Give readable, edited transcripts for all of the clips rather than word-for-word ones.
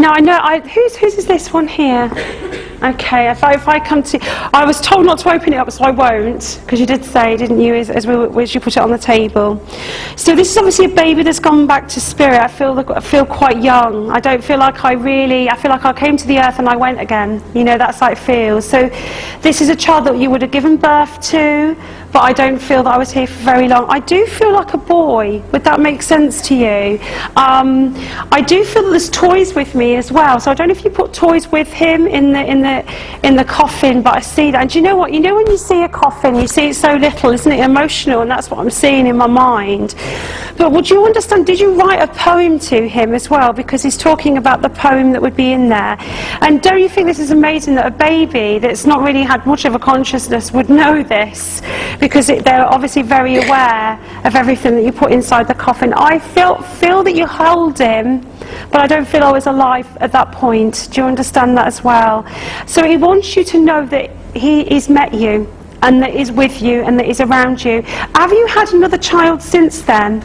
Now I know, whose is this one here? Okay, if I come to, I was told not to open it up, so I won't, because you did say, didn't you, as you put it on the table. So this is obviously a baby that's gone back to spirit. I feel quite young. I don't feel like I feel like I came to the earth and I went again. You know, that's how it feels. So this is a child that you would have given birth to, but I don't feel that I was here for very long. I do feel like a boy. Would that make sense to you? I do feel that there's toys with me as well. So I don't know if you put toys with him in the coffin, but I see that. And do you know what? You know when you see a coffin, you see it so little, isn't it emotional? And that's what I'm seeing in my mind. But would you understand, did you write a poem to him as well? Because he's talking about the poem that would be in there. And don't you think this is amazing that a baby that's not really had much of a consciousness would know this? Because they're obviously very aware of everything that you put inside the coffin. I feel that you held him, but I don't feel I was alive at that point. Do you understand that as well? So he wants you to know that he's met you, and that he's with you, and that he's around you. Have you had another child since then?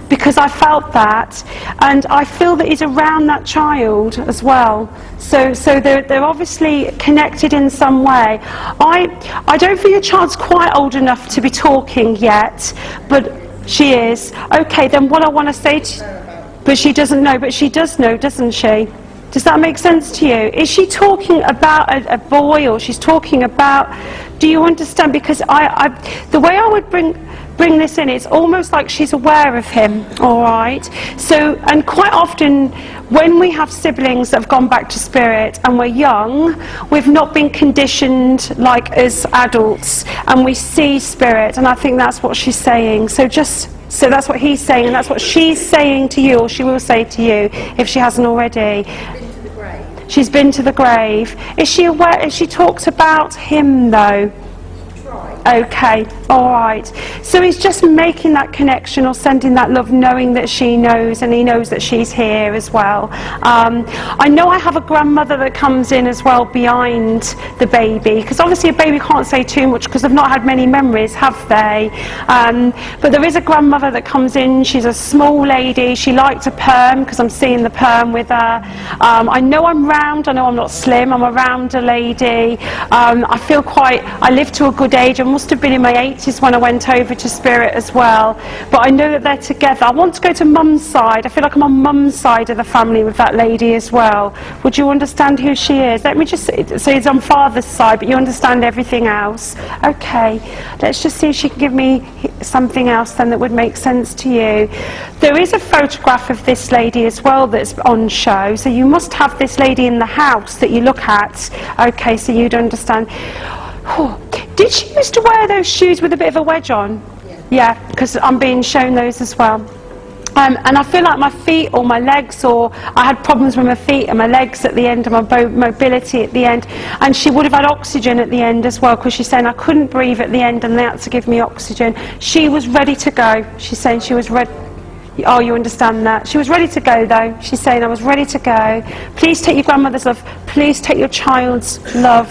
Because I felt that, and I feel that he's around that child as well. So they're obviously connected in some way. I don't feel your child's quite old enough to be talking yet, but she is. Okay, then what I want to say to, but she doesn't know, but she does know, doesn't she? Does that make sense to you? Is she talking about a boy, or she's talking about, do you understand? Because the way I would bring this in, it's almost like she's aware of him, all right? So, and quite often when we have siblings that have gone back to spirit and we're young, we've not been conditioned like as adults, and we see spirit, and I think that's what she's saying. So that's what he's saying, and that's what she's saying to you, or she will say to you if she hasn't already. She's been to the grave. Is she aware? Is she talks about him though? Okay, all right. So he's just making that connection, or sending that love, knowing that she knows, and he knows that she's here as well. I know I have a grandmother that comes in as well behind the baby, because obviously a baby can't say too much because they've not had many memories, have they? But there is a grandmother that comes in. She's a small lady. She liked a perm, because I'm seeing the perm with her. I know I'm round. I know I'm not slim. I'm a rounder lady. I live to a good age. I must have been in my 80s when I went over to spirit as well, but I know that they're together. I want to go to mum's side. I feel like I'm on mum's side of the family with that lady as well. Would you understand who she is? Let me just say it's on father's side, but you understand everything else. Okay, let's just see if she can give me something else then that would make sense to you. There is a photograph of this lady as well that's on show, so you must have this lady in the house that you look at. Okay, so you'd understand. Did she used to wear those shoes with a bit of a wedge on? Yeah, because I'm being shown those as well. And I feel like my feet or my legs, or I had problems with my feet and my legs at the end, and my mobility at the end. And she would have had oxygen at the end as well, because she's saying I couldn't breathe at the end and they had to give me oxygen. She was ready to go. She's saying she was ready. Oh, you understand that. She was ready to go though. She's saying I was ready to go. Please take your grandmother's love. Please take your child's love.